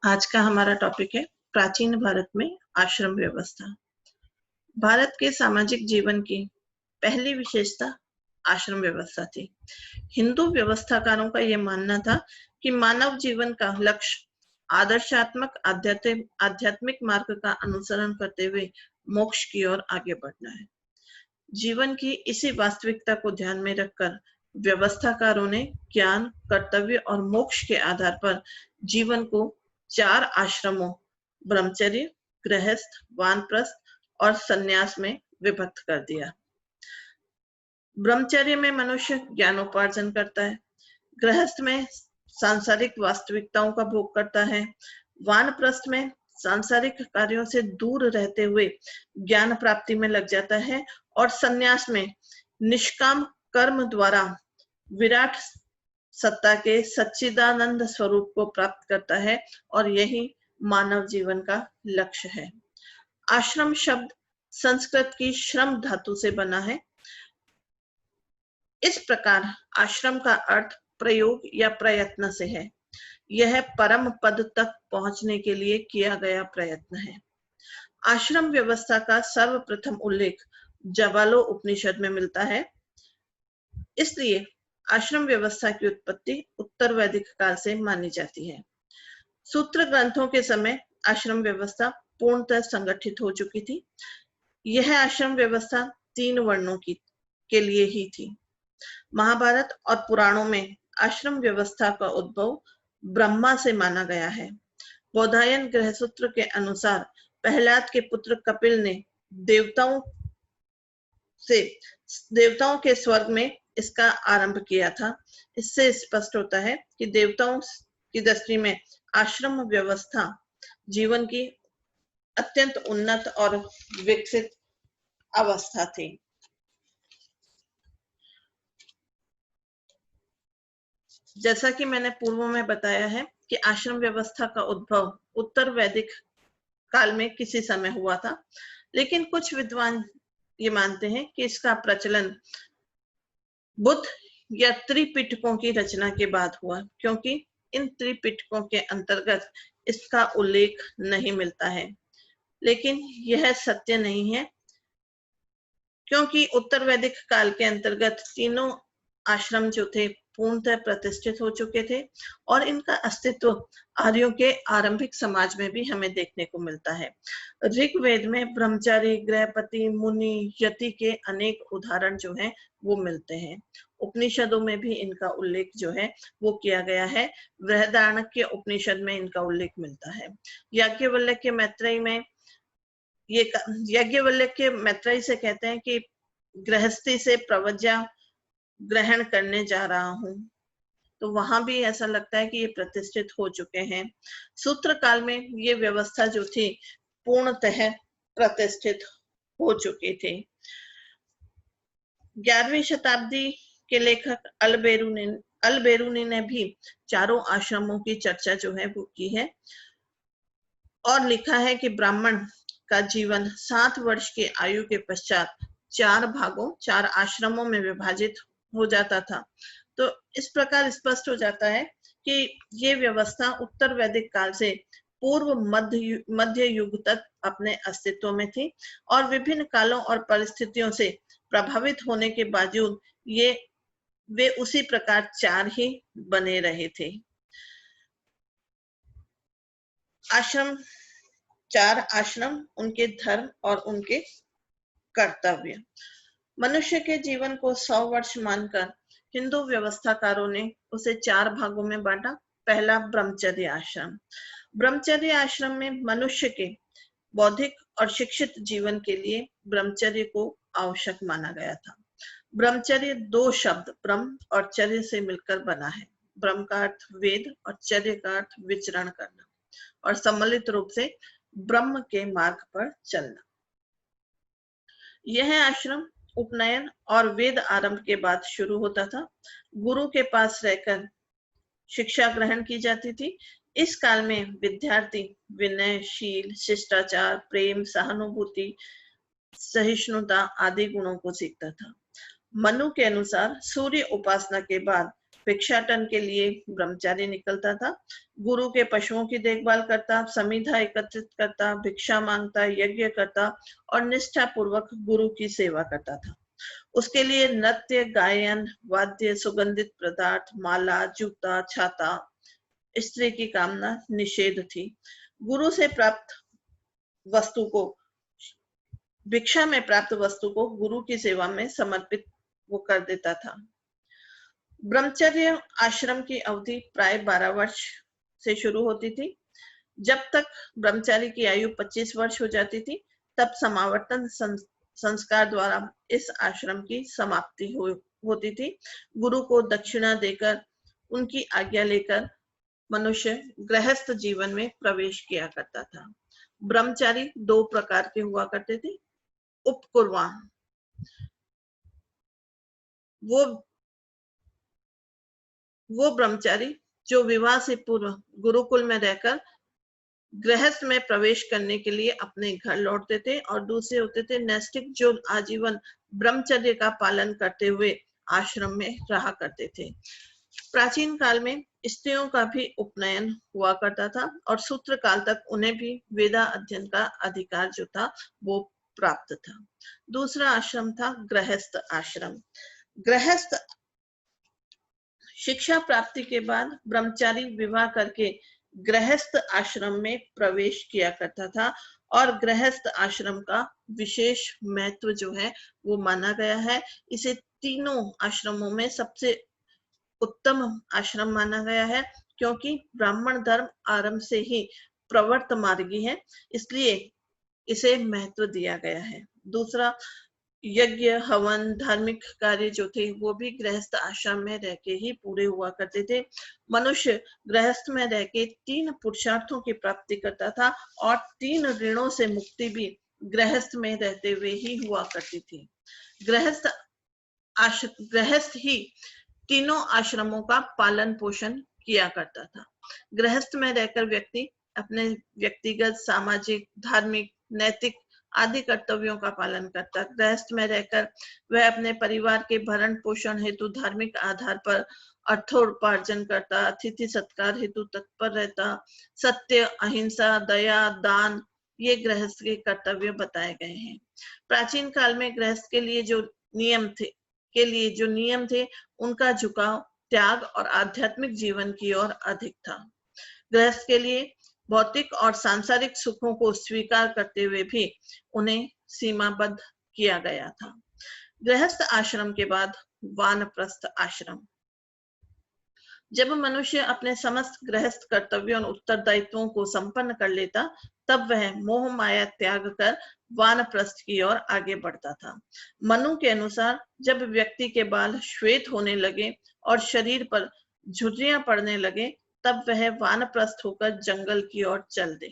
आज का हमारा टॉपिक है प्राचीन भारत में आश्रम व्यवस्था। भारत के सामाजिक जीवन की पहली विशेषता आश्रम व्यवस्था थी। हिंदू व्यवस्थाकारों का यह मानना था कि मानव जीवन का लक्ष्य आदर्शात्मक आध्यात्मिक मार्ग का अनुसरण करते हुए मोक्ष की ओर आगे बढ़ना है। जीवन की इसी वास्तविकता को ध्यान में रखकर व्यवस्थाकारों ने ज्ञान, कर्तव्य और मोक्ष के आधार पर जीवन को 4 आश्रमों ब्रह्मचर्य, गृहस्थ, वानप्रस्थ और संन्यास में विभक्त कर दिया। ब्रह्मचर्य में मनुष्य ज्ञानोपार्जन करता है, गृहस्थ में सांसारिक वास्तविकताओं का भोग करता है, वानप्रस्थ में सांसारिक कार्यों से दूर रहते हुए ज्ञान प्राप्ति में लग जाता है और संन्यास में निष्काम कर्म द्वारा विराट सत्ता के सच्चिदानंद स्वरूप को प्राप्त करता है और यही मानव जीवन का लक्ष्य है। आश्रम शब्द संस्कृत की श्रम धातु से बना है। इस प्रकार आश्रम का अर्थ प्रयोग या प्रयत्न से है। यह परम पद तक पहुंचने के लिए किया गया प्रयत्न है। आश्रम व्यवस्था का सर्वप्रथम उल्लेख जवालो उपनिषद में मिलता है। इसलिए आश्रम व्यवस्था की उत्पत्ति उत्तर वैदिक काल से मानी जाती है। सूत्र ग्रंथों के समय आश्रम व्यवस्था पूर्णतः संगठित हो चुकी थी। यह आश्रम व्यवस्था 3 वर्णों के लिए ही थी। महाभारत और पुराणों में आश्रम व्यवस्था का उद्भव ब्रह्मा से माना गया है। बौधायन गृहसूत्र के अनुसार प्रहलाद के पुत्र कपिल ने देवताओं के स्वर्ग में इसका आरंभ किया था। इससे स्पष्ट होता है कि देवताओं की दृष्टि में आश्रम व्यवस्था जीवन की अत्यंत उन्नत और विकसित अवस्था थी। जैसा कि मैंने पूर्व में बताया है कि आश्रम व्यवस्था का उद्भव उत्तर वैदिक काल में किसी समय हुआ था, लेकिन कुछ विद्वान ये मानते हैं कि इसका प्रचलन बुद्ध या त्रिपिटकों की रचना के बाद हुआ, क्योंकि इन त्रिपिटकों के अंतर्गत इसका उल्लेख नहीं मिलता है। लेकिन यह सत्य नहीं है, क्योंकि उत्तर वैदिक काल के अंतर्गत तीनों आश्रम जो थे पूर्णतः प्रतिष्ठित हो चुके थे और इनका अस्तित्व आर्यों के आरंभिक समाज में भी हमें देखने को मिलता है। ऋग्वेद में ब्रह्मचारी, गृहपति, मुनि, यति के अनेक उदाहरण जो हैं वो मिलते हैं। उपनिषदों में भी इनका उल्लेख जो है वो किया गया है। बृहदारण्यक उपनिषद में इनका उल्लेख मिलता है। याज्ञवल्क्य मैत्रेयी में याज्ञवल्क्य मैत्रेयी से कहते हैं कि गृहस्थी से प्रव्रज्ञा ग्रहण करने जा रहा हूं, तो वहां भी ऐसा लगता है कि ये प्रतिष्ठित हो चुके हैं। सूत्र काल में ये व्यवस्था जो थी पूर्णतः प्रतिष्ठित हो चुकी थी। 11वीं शताब्दी के लेखक अलबेरूनी ने भी चारों आश्रमों की चर्चा जो है वो की है और लिखा है कि ब्राह्मण का जीवन 7 वर्ष की आयु के पश्चात 4 भागों 4 आश्रमों में विभाजित हो जाता था। तो इस प्रकार स्पष्ट हो जाता है कि ये व्यवस्था उत्तर वैदिक काल से पूर्व मध्य युग तक अपने अस्तित्व में थी और विभिन्न कालों और परिस्थितियों से प्रभावित होने के बावजूद वे उसी प्रकार 4 ही बने रहे थे। आश्रम 4 आश्रम, उनके धर्म और उनके कर्तव्य। मनुष्य के जीवन को 100 वर्ष मानकर हिंदू व्यवस्थाकारों ने उसे 4 भागों में बांटा। पहला ब्रह्मचर्य आश्रम। ब्रह्मचर्य आश्रम में मनुष्य के बौद्धिक और शिक्षित जीवन के लिए ब्रह्मचर्य को आवश्यक माना गया था। ब्रह्मचर्य 2 शब्द ब्रह्म और चर्य से मिलकर बना है। ब्रह्म का अर्थ वेद और चर्य का अर्थ विचरण करना और सम्मिलित रूप से ब्रह्म के मार्ग पर चलना। यह आश्रम उपनयन और वेद आरंभ के बाद शुरू होता था। गुरु के पास रहकर शिक्षा ग्रहण की जाती थी। इस काल में विद्यार्थी विनय, शील, शिष्टाचार, प्रेम, सहानुभूति, सहिष्णुता आदि गुणों को सीखता था। मनु के अनुसार सूर्य उपासना के बाद भिक्षाटन के लिए ब्रह्मचारी निकलता था। गुरु के पशुओं की देखभाल करता, समिधा एकत्रित करता, भिक्षा मांगता, यज्ञ करता और निष्ठा पूर्वक गुरु की सेवा करता था। उसके लिए नृत्य, गायन, वाद्य, सुगंधित पदार्थ, माला, जूता, छाता, स्त्री की कामना निषेध थी। गुरु से प्राप्त वस्तु को, भिक्षा में प्राप्त वस्तु को गुरु की सेवा में समर्पित वो कर देता था। ब्रह्मचर्य आश्रम की अवधि प्राय 12 वर्ष से शुरू होती थी। जब तक ब्रह्मचारी की आयु 25 वर्ष हो जाती थी, तब समावर्तन संस्कार द्वारा इस आश्रम की समाप्ति होती थी। गुरु को दक्षिणा देकर, उनकी आज्ञा लेकर मनुष्य गृहस्थ जीवन में प्रवेश किया करता था। ब्रह्मचारी 2 प्रकार के हुआ करते थे। उपकुर्वाण, वो ब्रह्मचारी जो विवाह से पूर्व गुरुकुल में रहकर गृहस्थ में प्रवेश करने के लिए अपने घर लौटते थे, और दूसरे होते थे नैष्ठिक, जो आजीवन ब्रह्मचर्य का पालन करते हुए आश्रम में रहा करते थे। प्राचीन काल में स्त्रियों का भी उपनयन हुआ करता था और सूत्र काल तक उन्हें भी वेदा अध्ययन का अधिकार जो था वो प्राप्त था। दूसरा आश्रम था गृहस्थ आश्रम। गृहस्थ शिक्षा प्राप्ति के बाद ब्रह्मचारी विवाह करके गृहस्थ आश्रम में प्रवेश किया करता था, और गृहस्थ आश्रम का विशेष महत्व जो है वो माना गया है। इसे तीनों आश्रमों में सबसे उत्तम आश्रम माना गया है, क्योंकि ब्राह्मण धर्म आरंभ से ही प्रवर्त मार्गी है, इसलिए इसे महत्व दिया गया है। दूसरा, यज्ञ, हवन, धार्मिक कार्य जो थे वो भी गृहस्थ आश्रम में रह के ही पूरे हुआ करते थे। मनुष्य गृहस्थ में रह के 3 पुरुषार्थों की प्राप्ति करता था, और 3 ऋणों से मुक्ति भी गृहस्थ में रहते हुए ही हुआ करती थी। गृहस्थ ही तीनों आश्रमों का पालन पोषण किया करता था। गृहस्थ में रहकर व्यक्ति अपने व्यक्तिगत, सामाजिक, धार्मिक, नैतिक आदि कर्तव्यों का पालन करता। गृहस्थ में रहकर वह अपने परिवार के भरण पोषण हेतु धार्मिक आधार पर अर्थोपार्जन करता, अतिथि सत्कार हेतु तत्पर रहता, सत्य, अहिंसा, दया, दान, ये गृहस्थ के कर्तव्य बताए गए हैं। प्राचीन काल में गृहस्थ के लिए जो नियम थे उनका झुकाव त्याग और आध्यात्मिक जीवन की ओर अधिक था। गृहस्थ के लिए भौतिक और सांसारिक सुखों को स्वीकार करते हुए भी उन्हें सीमाबद्ध किया गया था। गृहस्थ आश्रम के बाद वानप्रस्थ आश्रम। जब मनुष्य अपने समस्त गृहस्थ कर्तव्यों और उत्तरदायित्वों को संपन्न कर लेता, तब वह मोह माया त्याग कर वानप्रस्थ की ओर आगे बढ़ता था। मनु के अनुसार जब व्यक्ति के बाल श्वेत होने लगे और शरीर पर झुर्रियां पड़ने लगे, तब वह वानप्रस्थ होकर जंगल की ओर चल दे।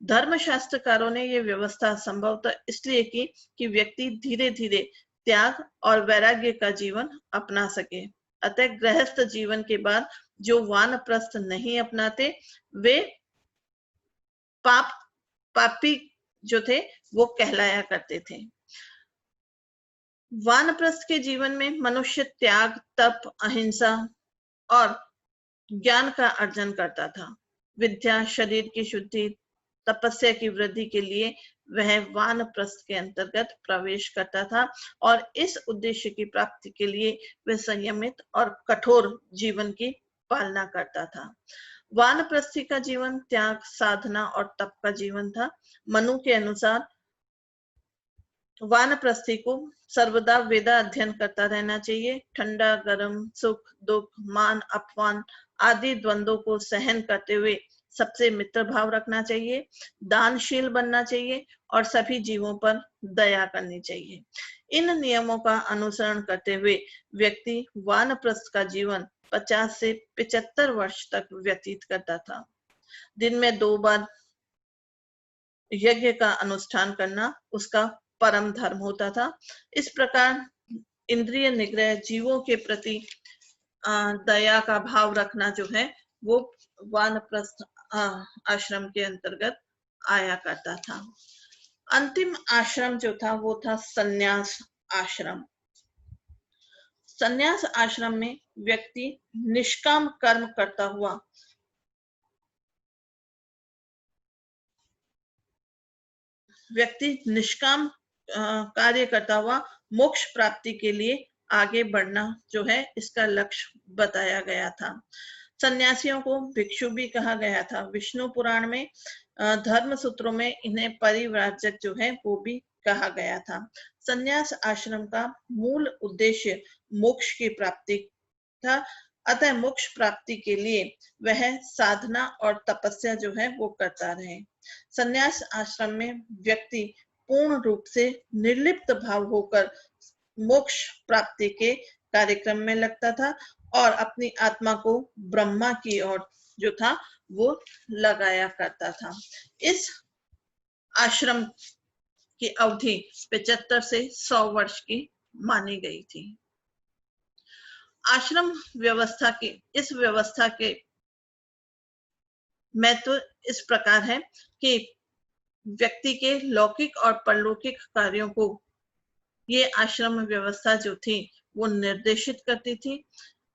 धर्मशास्त्रकारों ने यह व्यवस्था संभवतः इसलिए की कि व्यक्ति धीरे धीरे त्याग और वैराग्य का जीवन अपना सके। अतः गृहस्थ जीवन के बाद जो वानप्रस्थ नहीं अपनाते वे पापी जो थे वो कहलाया करते थे। वानप्रस्थ के जीवन में मनुष्य त्याग, तप, अहिंसा और ज्ञान का अर्जन करता था। विद्या, शरीर की शुद्धि, तपस्या की वृद्धि के लिए वह वानप्रस्थ के अंतर्गत प्रवेश करता था, और इस उद्देश्य की प्राप्ति के लिए वह संयमित और कठोर जीवन की पालना करता था। वानप्रस्थी का जीवन त्याग, साधना और तप का जीवन था। मनु के अनुसार वानप्रस्थी को सर्वदा वेदा अध्ययन करता रहना चाहिए। ठंडा, गर्म, सुख, दुख, मान, अपमान आदि द्वंद्वों को सहन करते हुए सबसे मित्र भाव रखना चाहिए, दानशील बनना चाहिए और सभी जीवों पर दया करनी चाहिए। इन नियमों का अनुसरण करते हुए व्यक्ति वानप्रस्थ का जीवन 50 से 75 वर्ष तक व्यतीत करता था। दिन में 2 बार यज्ञ का अनुष्ठान करना उसका परम धर्म होता था। इस प्रकार इंद्रिय निग्रह, जीवों के प्रति दया का भाव रखना जो है वो वानप्रस्थ आश्रम के अंतर्गत आया करता था। अंतिम आश्रम जो था वो था संन्यास आश्रम। संन्यास आश्रम में व्यक्ति निष्काम कर्म करता हुआ कार्य करता हुआ मोक्ष प्राप्ति के लिए आगे बढ़ना जो है इसका लक्ष्य बताया गया था। सन्यासियों को भिक्षु भी कहा गया था। विष्णु पुराण में धर्म सूत्रों में इन्हें परिव्राजक जो है वो भी कहा गया था। सन्यास आश्रम का मूल उद्देश्य मोक्ष की प्राप्ति था, अतः मोक्ष प्राप्ति के लिए वह साधना और तपस्या जो है वो करता रहे। सन्यास आश्रम में व्यक्ति पूर्ण रूप से निर्लिप्त भाव होकर मोक्ष प्राप्ति के कार्यक्रम में लगता था और अपनी आत्मा को ब्रह्मा की ओर जो था वो लगाया करता था। इस आश्रम की अवधि 75 से 100 वर्ष की मानी गई थी। आश्रम व्यवस्था की इस व्यवस्था के महत्व इस प्रकार है कि व्यक्ति के लौकिक और परलौकिक कार्यों को ये आश्रम व्यवस्था जो थी वो निर्देशित करती थी।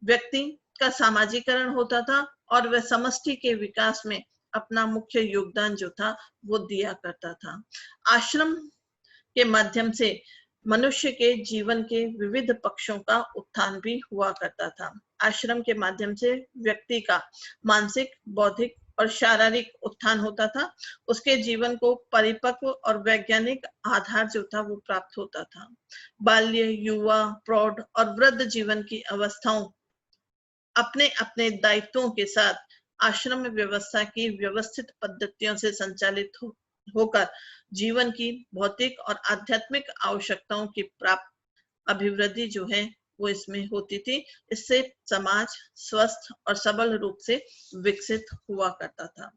व्यक्ति का सामाजिकरण होता था और वह समष्टि के विकास में अपना मुख्य योगदान जो था वो दिया करता था। आश्रम के माध्यम से मनुष्य के जीवन के विविध पक्षों का उत्थान भी हुआ करता था। आश्रम के माध्यम से व्यक्ति का मानसिक, बौद्धिक और शारीरिक उत्थान होता था। उसके जीवन को परिपक्व और वैज्ञानिक आधार जो था वो प्राप्त होता था। बाल्य, युवा, प्रौढ़ और वृद्ध जीवन की अवस्थाओं अपने अपने दायित्वों के साथ आश्रम व्यवस्था की व्यवस्थित पद्धतियों से संचालित होकर जीवन की भौतिक और आध्यात्मिक आवश्यकताओं की प्राप्त अभिवृद्धि जो है वो इसमें होती थी। इससे समाज स्वस्थ और सबल रूप से विकसित हुआ करता था।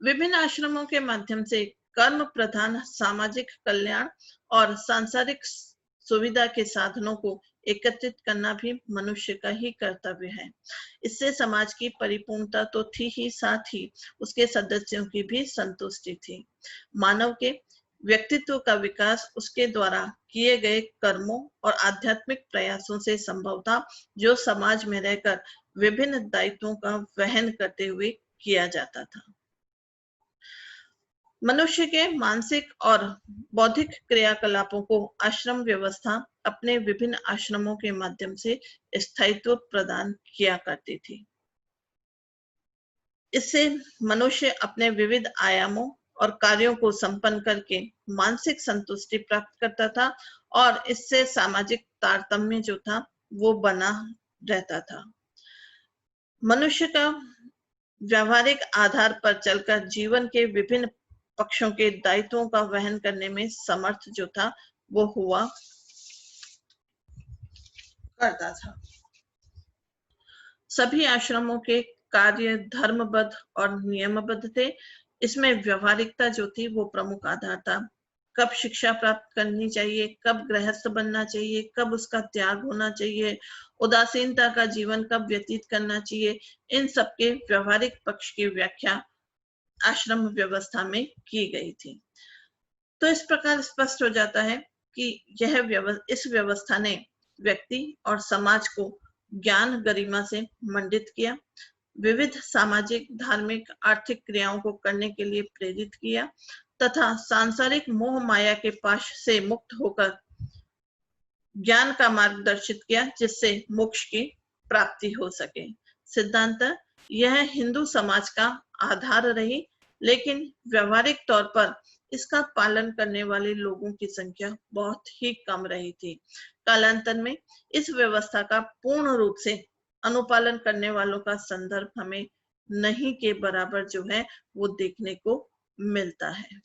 विभिन्न आश्रमों के माध्यम से कर्म प्रधान सामाजिक कल्याण और सांसारिक सुविधा के साधनों को एकत्रित करना भी मनुष्य का ही कर्तव्य है। इससे समाज की परिपूर्णता तो थी ही, साथ ही उसके सदस्यों की भी संतुष्टि थी। मानव के व्यक्तित्व का विकास उसके द्वारा किए गए कर्मों और आध्यात्मिक प्रयासों से संभव था, जो समाज में रहकर विभिन्न दायित्वों का वहन करते हुए किया जाता था। मनुष्य के मानसिक और बौद्धिक क्रियाकलापों को आश्रम व्यवस्था अपने विभिन्न आश्रमों के माध्यम से स्थायित्व प्रदान किया करती थी। इससे मनुष्य अपने विविध आयामों और कार्यों को संपन्न करके मानसिक संतुष्टि प्राप्त करता था और इससे सामाजिक तारतम्य जो था वो बना रहता था। मनुष्य का व्यावहारिक आधार पर चलकर जीवन के विभिन्न पक्षों के दायित्वों का वहन करने में समर्थ जो था वो हुआ करता था। सभी आश्रमों के कार्य धर्मबद्ध और नियमबद्ध थे। इसमें व्यवहारिकता जो थी वो प्रमुख आधार था। कब शिक्षा प्राप्त करनी चाहिए, कब गृहस्थ बनना चाहिए, कब उसका त्याग होना चाहिए, उदासीनता का जीवन कब व्यतीत करना चाहिए, इन सबके व्यवहारिक पक्ष की व्याख्या आश्रम व्यवस्था में की गई थी। तो इस प्रकार स्पष्ट हो जाता है कि इस व्यवस्था ने व्यक्ति और समाज को ज्ञान गरिमा से मंडित किया, विविध सामाजिक, धार्मिक, आर्थिक क्रियाओं को करने के लिए प्रेरित किया तथा सांसारिक मोह माया के पाश से मुक्त होकर ज्ञान का मार्गदर्शित किया, जिससे मोक्ष की प्राप्ति हो सके। सिद्धांत यह हिंदू समाज का आधार रही, लेकिन व्यवहारिक तौर पर इसका पालन करने वाले लोगों की संख्या बहुत ही कम रही थी। कालांतर में इस व्यवस्था का पूर्ण रूप से अनुपालन करने वालों का संदर्भ हमें नहीं के बराबर जो है वो देखने को मिलता है।